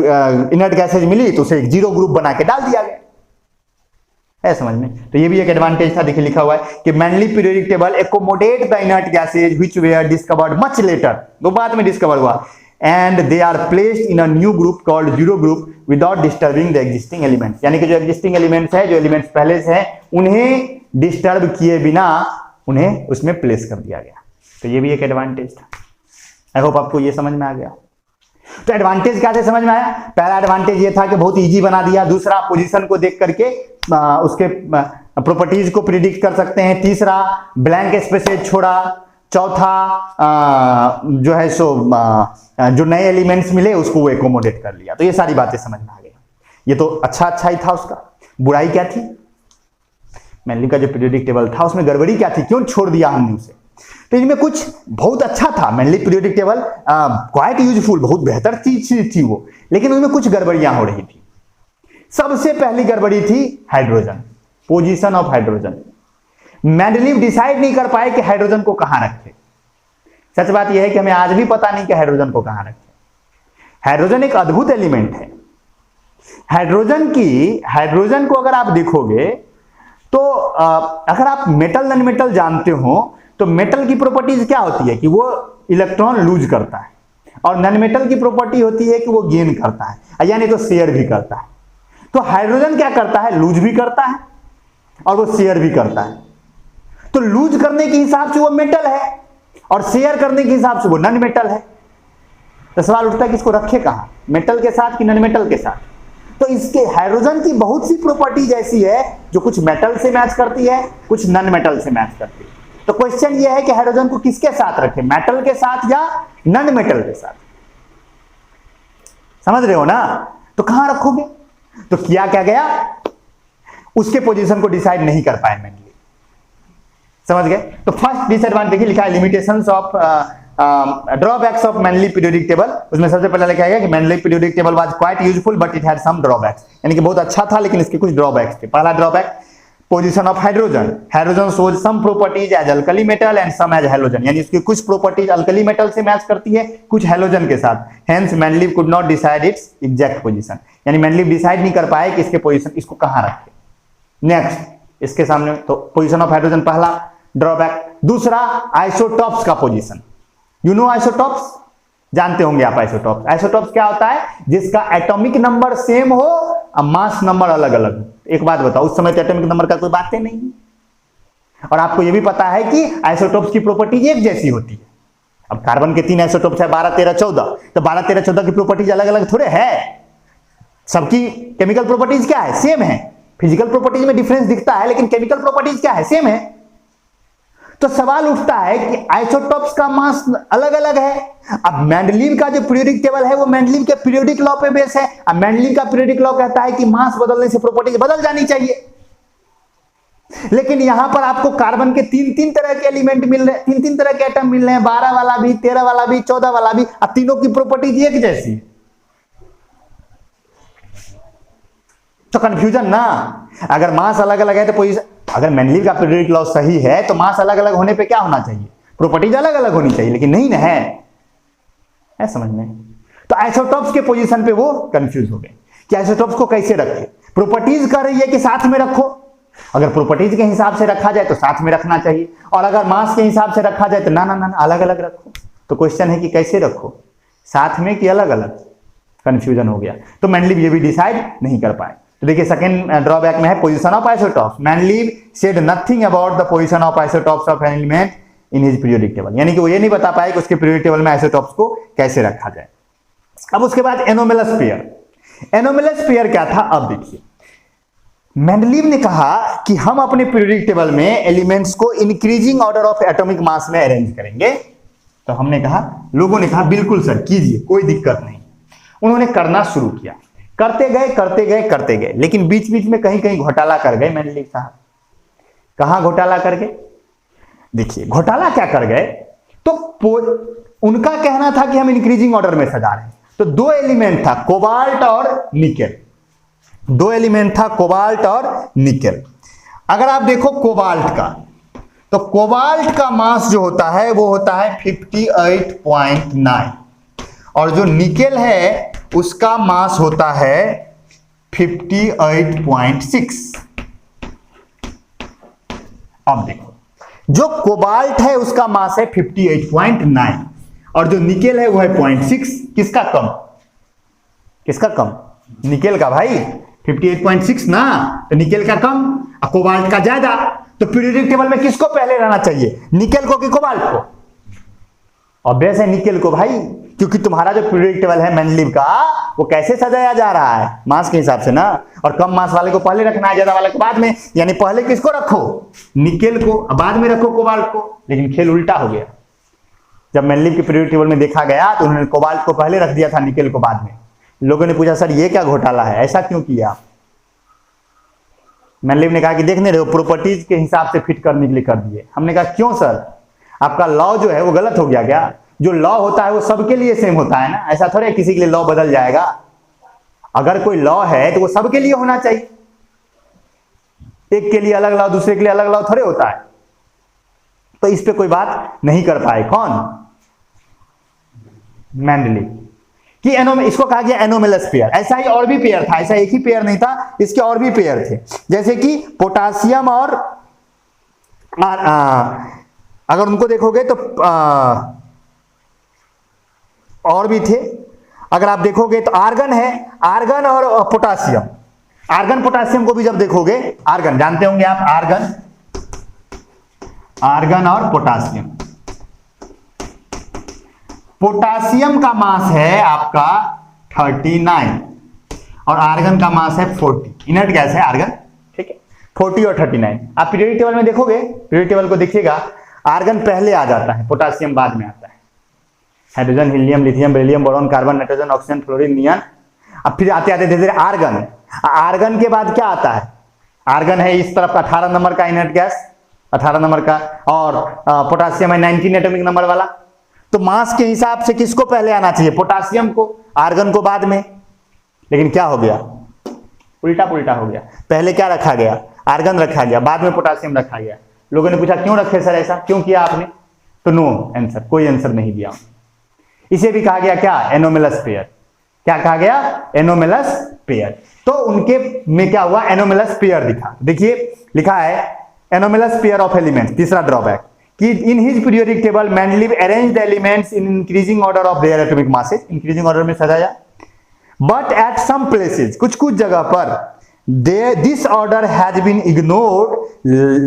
इनर्ट गैसेज मिली तो उसे एक 0 ग्रुप बना के डाल दिया गया। है समझ में? तो ये भी एक एडवांटेज था। देखिए लिखा हुआ है कि Mendeleev periodic table accommodate the inert gases which were discovered much later, वो बाद में डिस्कवर हुआ, and they are placed in a new group called 0 group without disturbing the existing elements. यानी कि जो एग्जिस्टिंग एलिमेंट्स है, जो एलिमेंट्स पहले से हैं, उन्हें डिस्टर्ब किए बिना उन्हें उसमें प्लेस कर दिया गया। तो ये भी एक एडवांटेज था। आई होप आपको ये समझ में आ गया। तो एडवांटेज क्या थे समझ में आया? पहला एडवांटेज ये था कि बहुत इजी बना दिया। दूसरा, पोजीशन को देख करके उसके प्रॉपर्टीज को प्रिडिक्ट कर सकते हैं। तीसरा, ब्लैंक स्पेसेज छोड़ा। चौथा, जो है सो जो नए एलिमेंट्स मिले उसको वो एकोमोडेट कर लिया। तो ये सारी बातें समझ में आ गई। ये तो अच्छा ही था। उसका बुराई क्या थी? मेंडलीव का जो पीरियोडिक टेबल था उसमें गड़बड़ी क्या थी? क्यों छोड़ दिया हमने उसे? तो इनमें कुछ बहुत अच्छा था। Mendeleev periodic table quite useful, बहुत बेहतर चीज थी वो, लेकिन उसमें कुछ गड़बड़ियां हो रही थी। सबसे पहली गड़बड़ी थी hydrogen, position of hydrogen. Mendeleev decide नहीं कर पाए कि हाइड्रोजन को कहां रखे। सच बात यह है कि हमें आज भी पता नहीं कि हाइड्रोजन को कहां रखे। हाइड्रोजन एक अद्भुत एलिमेंट है। हाइड्रोजन को अगर आप देखोगे तो अगर आप मेटल नॉन मेटल जानते हो तो मेटल की प्रॉपर्टीज क्या होती है कि वो इलेक्ट्रॉन लूज करता है, और नॉन मेटल की प्रॉपर्टी होती है कि वो गेन करता है, यानी तो शेयर भी करता है। तो हाइड्रोजन क्या करता है? लूज भी करता है और वो शेयर भी करता है। तो लूज करने के हिसाब से वो मेटल है और शेयर करने के हिसाब से वो नॉन मेटल है। तो सवाल उठता है कि इसको रखे कहां, मेटल के साथ कि नॉन मेटल के साथ। तो इसके हाइड्रोजन की बहुत सी प्रॉपर्टीज ऐसी है जो कुछ मेटल से मैच करती है, कुछ नॉन मेटल से मैच करती है। तो क्वेश्चन ये है कि हाइड्रोजन को किसके साथ रखें, मेटल के साथ या नॉन मेटल के साथ। समझ रहे हो ना? तो कहां रखोगे? तो किया क्या गया, उसके पोजीशन को डिसाइड नहीं कर पाए मेनली। समझ गए? तो फर्स्ट डिसएडवांटेज देखिए लिखा है limitations of drawbacks of Mendeleev periodic table. उसमें सबसे पहले लिखा है कि Mendeleev periodic table was quite useful but it had some drawbacks, यानी कि बहुत अच्छा था लेकिन इसके कुछ ड्रॉबैक्स थे। पहला drawback position of hydrogen, hydrogen shows some properties as alkali metal and some as halogen, यानी इसकी कुछ प्रॉपर्टीज अल्कली मेटल से मैच करती है, कुछ हैलोजन के साथ। Hence Mendeleev could not decide its exact position, यानी मैनलीव डिसाइड नहीं कर पाए कि इसके पोजीशन, इसको कहां रखे। नेक्स्ट इसके सामने तो पोजीशन ऑफ हाइड्रोजन पहला ड्रॉबैक। दूसरा आइसोटॉप्स का पोजीशन। यू नो आइसोटॉप्स, जानते होंगे आप आइसोटॉप्स। आइसोटॉप्स क्या होता है, जिसका एटॉमिक नंबर सेम हो और मास नंबर अलग अलग हो। एक बात बताओ, उस समय तो एटॉमिक नंबर का कोई बात ही नहीं है। और आपको यह भी पता है कि आइसोटॉप्स की प्रॉपर्टीज एक जैसी होती है। अब कार्बन के 3 आइसोटॉप्स है, 12 13 14, तो 12 13 14 की प्रॉपर्टीज अलग अलग थोड़े है, सबकी केमिकल प्रॉपर्टीज क्या है, सेम है। फिजिकल प्रॉपर्टीज में डिफरेंस दिखता है लेकिन केमिकल प्रॉपर्टीज क्या है, सेम है। तो सवाल उठता है कि आइसोटॉप्स का मास अलग अलग है। अब मेंडलीव का जो पीरियोडिक टेबल है वो मेंडलीव के पीरियोडिक लॉ पे बेस है। अब मेंडलीव का पीरियोडिक लॉ कहता है कि मास बदलने से प्रॉपर्टीज बदल जानी चाहिए, लेकिन यहां पर आपको कार्बन के 3 तरह के एलिमेंट मिल रहे हैं, 3 तरह के एटम मिल रहे हैं, 12 वाला भी, 13 वाला भी, 14 वाला भी। अब तीनों की प्रॉपर्टीज एक जैसी है, तो कंफ्यूजन ना। अगर मास अलग अलग है तो पोजीशन, अगर मेंडलीव का पीरियोडिक लॉ सही है तो मास अलग अलग होने पे क्या होना चाहिए, प्रॉपर्टीज अलग अलग होनी चाहिए, लेकिन नहीं ना है समझ में। तो आइसोटॉप्स के पोजीशन पे वो कंफ्यूज हो गए कि आइसोटॉप्स को कैसे रखे। प्रॉपर्टीज कह रही है कि साथ में रखो, अगर प्रॉपर्टीज के हिसाब से रखा जाए तो साथ में रखना चाहिए, और अगर मास के हिसाब से रखा जाए तो ना ना ना अलग अलग रखो। तो क्वेश्चन है कि कैसे रखो, साथ में कि अलग अलग, कंफ्यूजन हो गया। तो मेंडलीव ये भी डिसाइड नहीं कर पाए। तो देखिए सेकंड ड्रॉबैक में है position of isotopes. Mendeleev said nothing about the position of isotopes of an element in his periodic table, यानी कि वो ये नहीं बता पाए कि उसके पीरियोडिक टेबल में आइसोटॉप्स को कैसे रखा जाए। अब उसके बाद एनोमेलस पेयर। एनोमेलस पेयर क्या था, अब देखिए मेंडलीव ने कहा कि हम अपने पीरियोडिक टेबल में एलिमेंट्स को increasing order of atomic mass में अरेंज करेंगे। तो हमने कहा, लोगों ने कहा बिल्कुल सर कीजिए, कोई दिक्कत नहीं। उन्होंने करना शुरू किया, करते गए, लेकिन बीच बीच में कहीं कहीं घोटाला कर गए मेंडलीव साहब। कहां घोटाला कर गए, देखिए घोटाला क्या कर गए। तो उनका कहना था कि हम इंक्रीजिंग ऑर्डर में सजा रहे हैं। तो 2 एलिमेंट था, कोबाल्ट और निकेल। 2 एलिमेंट था, कोबाल्ट और निकेल। अगर आप देखो कोबाल्ट का, तो कोबाल्ट का मास जो होता है वो होता है 58.9, और जो निकेल है उसका मास होता है 58.6। अब देखो, जो कोबाल्ट है उसका मास है 58.9 और जो निकेल है वो है 0.6। किसका कम, किसका कम, निकेल का भाई। 58.6 ना, तो निकेल का कम और कोबाल्ट का ज्यादा। तो पीरियोडिक टेबल में किसको पहले रहना चाहिए, निकेल को कि कोबाल्ट को? ऑब्वियस है निकेल को भाई, क्योंकि तुम्हारा जो पीरियोडिक टेबल है मेंडलीव का वो कैसे सजाया जा रहा है, मास के हिसाब से ना। और कम मास वाले को पहले रखना है, ज्यादा वाले को बाद में, यानी पहले किसको रखो, निकेल को, बाद में रखो कोबाल्ट को। लेकिन खेल उल्टा हो गया, जब मेंडलीव के पीरियोडिक टेबल में देखा गया तो उन्होंने कोबाल्ट को पहले रख दिया था, निकेल को बाद में। लोगों ने पूछा सर ये क्या घोटाला है, ऐसा क्यों किया? मेंडलीव ने कहा कि देखने रहे हो, प्रॉपर्टीज के हिसाब से फिट करने के लिए कर दिए। हमने कहा क्यों सर, आपका लॉ जो है वो गलत हो गया क्या? जो लॉ होता है वो सबके लिए सेम होता है ना, ऐसा थोड़े किसी के लिए लॉ बदल जाएगा। अगर कोई लॉ है तो वो सबके लिए होना चाहिए, एक के लिए अलग लॉ दूसरे के लिए अलग लॉ थोड़े होता है। तो इस पे कोई बात नहीं कर पाए, कौन, मेंडलीव कि इसको कहा गया एनोमेलस पेयर। ऐसा ही और भी पेयर था, ऐसा एक ही पेयर नहीं था, इसके और भी पेयर थे, जैसे कि पोटासियम और अगर उनको देखोगे तो और भी थे। अगर आप देखोगे तो आर्गन है, आर्गन और पोटासियम, आर्गन पोटासियम को भी जब देखोगे, आर्गन जानते होंगे आप, आर्गन, आर्गन और पोटासियम, पोटासियम का मास है आपका 39 और आर्गन का मास है 40। इनर्ट गैस है आर्गन, ठीक है, 40 और 39। आप पीरियोडिक टेबल में देखोगे, पीरियोडिक टेबल को देखिएगा, आर्गन पहले आ जाता है, पोटासियम बाद में आता है। Hydrogen, helium, lithium, beryllium, boron, carbon, nitrogen, oxygen, fluorine, neon. अब फिर आते आते धीरे धीरे आर्गन। आर्गन के बाद क्या आता है? आर्गन है इस तरफ 18 नंबर का इनर्ट गैस, 18 नंबर का, और पोटासियम है 19 एटॉमिक नंबर वाला। तो मास के हिसाब से किसको पहले आना चाहिए? पोटासियम को, आर्गन को बाद में। लेकिन क्या हो गया? उल्टा पुल्टा हो गया। पहले क्या रखा गया? आर्गन रखा गया, बाद में पोटासियम रखा गया। लोगों ने पूछा क्यों रखे सर, ऐसा क्यों किया आपने? तो नो आंसर, कोई आंसर नहीं दिया। इसे भी कहा गया क्या? Anomalous pair. क्या कहा गया? Anomalous pair. तो उनके में क्या हुआ? एनोमेलस पेयर दिखा। देखिए लिखा है एनोमेलस पेयर ऑफ एलिमेंट्स। तीसरा ड्रॉबैक कि इन his periodic table Mendeleev arrange the elements in increasing order of their atomic masses. Increasing order में सजाया, बट एट सम प्लेसेस, कुछ कुछ जगह पर this order has been ignored,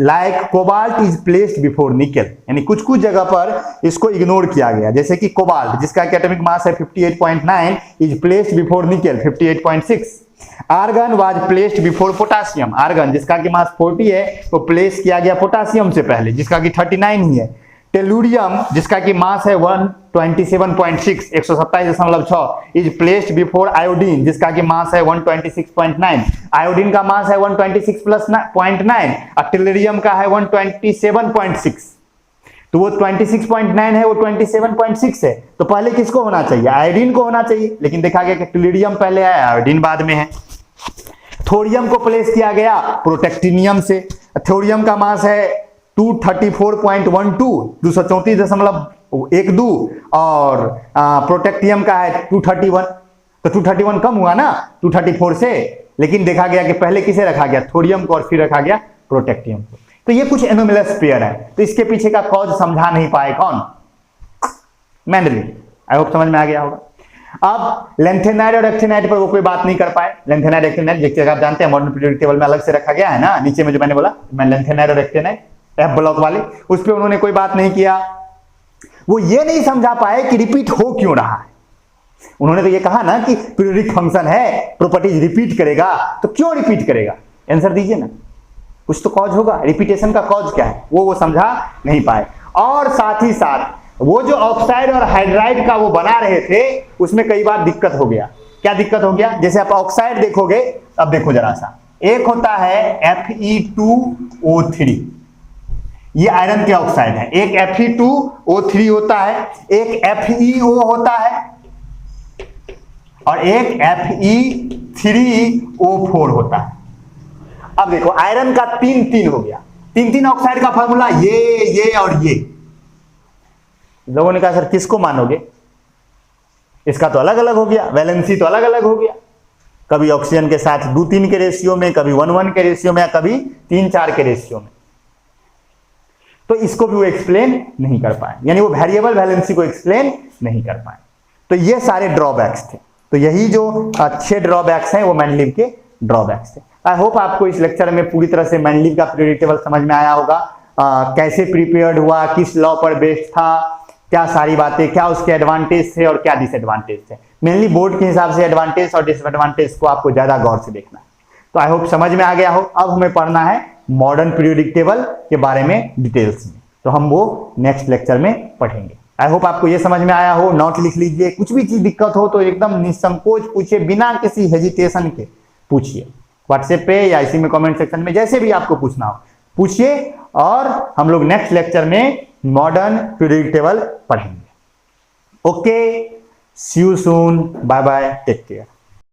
like cobalt is placed before nickel. यानी कुछ कुछ जगह पर इसको इग्नोर किया गया, जैसे कि कोबाल्ट जिसका एटॉमिक मास है 58.9 is placed before nickel 58.6। Argon was placed before potassium. Argon जिसका की मास 40 है वो प्लेस किया गया पोटासियम से पहले, जिसका की 39 ही है। टेलुरियम जिसका की मास है 127.6 127.6 इज प्लेस्ड बिफोर आयोडीन जिसका की मास है 126.9। आयोडीन का मास है 126 प्लस 0.9 और टेलुरियम का है 127.6। तो वो 26.9 है, वो 27.6 है। तो पहले किसको होना चाहिए? आयोडीन को होना चाहिए, लेकिन देखा गया कि टेलुरियम पहले है, आयोडीन बाद में है। थोरियम को प्लेस किया गया प्रोटेक्टिनियम से। थोरियम का मास है 234.12 234.12 और प्रोटेक्टियम का है 231। तो 231 कम हुआ ना 234 से, लेकिन देखा गया कि पहले किसे रखा गया? थोरियम को, और फिर रखा गया प्रोटेक्टियम को। तो ये कुछ एनोमेलस पेयर है। तो इसके पीछे का कॉज समझा नहीं पाए कौन? मेंडलीव। आई होप समझ में आ गया होगा। अब लेंथेनाइड और एक्टिनाइड पर वो कोई बात नहीं कर पाए। लेंथेनाइड एक्टिनाइड जैसे आप जानते हैं मॉडर्न पीरियोडिक टेबल में अलग से रखा गया है ना, नीचे में जो मैंने बोला लेंथेनाइड और एक्टिनाइड एफ ब्लॉक वाले, उस पर उन्होंने कोई बात नहीं किया। वो ये नहीं समझा पाए कि रिपीट हो क्यों रहा है। उन्होंने तो ये कहा ना कि पीरियोडिक फंक्शन है, प्रॉपर्टीज रिपीट करेगा, तो क्यों रिपीट करेगा? आंसर दीजिए ना, कुछ तो कॉज होगा। रिपीटेशन का कॉज क्या है वो समझा नहीं पाए। और साथ ही साथ वो जो ऑक्साइड और हाइड्राइड का वो बना रहे थे उसमें कई बार दिक्कत हो गया। क्या दिक्कत हो गया? जैसे आप ऑक्साइड देखोगे, अब देखो जरा सा, एक होता है Fe2O3, ये आयरन के ऑक्साइड है। एक Fe2O3 होता है, एक FeO होता है और एक Fe3O4 होता है। अब देखो आयरन का 3 हो गया। 3 ऑक्साइड का फॉर्मूला ये और ये। लोगों ने कहा सर किसको मानोगे? इसका तो अलग अलग हो गया, वैलेंसी तो अलग अलग हो गया। कभी ऑक्सीजन के साथ 2-3 के रेशियो में, कभी 1-1 के रेशियो में, कभी 3-4 के रेशियो में। तो इसको भी वो एक्सप्लेन नहीं कर पाए, यानी वो वेरिएबल वैलेंसी को एक्सप्लेन नहीं कर पाए। तो ये सारे ड्रॉबैक्स थे। तो यही जो 6 ड्रॉबैक्स हैं वो मेंडलीव के ड्रॉबैक्स थे। आई होप आपको इस लेक्चर में पूरी तरह से मेंडलीव का पीरियोडिक टेबल समझ में आया होगा। कैसे प्रिपेयर्ड हुआ, किस लॉ पर बेस्ड था, क्या सारी बातें, क्या उसके एडवांटेज थे और क्या डिसएडवांटेज थे। मेनली बोर्ड के हिसाब से एडवांटेज और डिसएडवांटेज को आपको ज्यादा गौर से देखना है। तो आई होप समझ में आ गया हो। अब हमें पढ़ना है मॉडर्न पीरियोडिक टेबल के बारे में डिटेल्स में, तो हम वो नेक्स्ट लेक्चर में पढ़ेंगे। आई होप आपको ये समझ में आया हो। नोट लिख लीजिए, कुछ भी चीज दिक्कत हो तो एकदम निसंकोच पूछिए, बिना किसी हेजिटेशन के पूछिए। व्हाट्सएप पे या इसी में कमेंट सेक्शन में, जैसे भी आपको पूछना हो पूछिए। और हम लोग नेक्स्ट लेक्चर में मॉडर्न पीरियोडिक टेबल पढ़ेंगे। Okay, see you soon, bye bye, take care.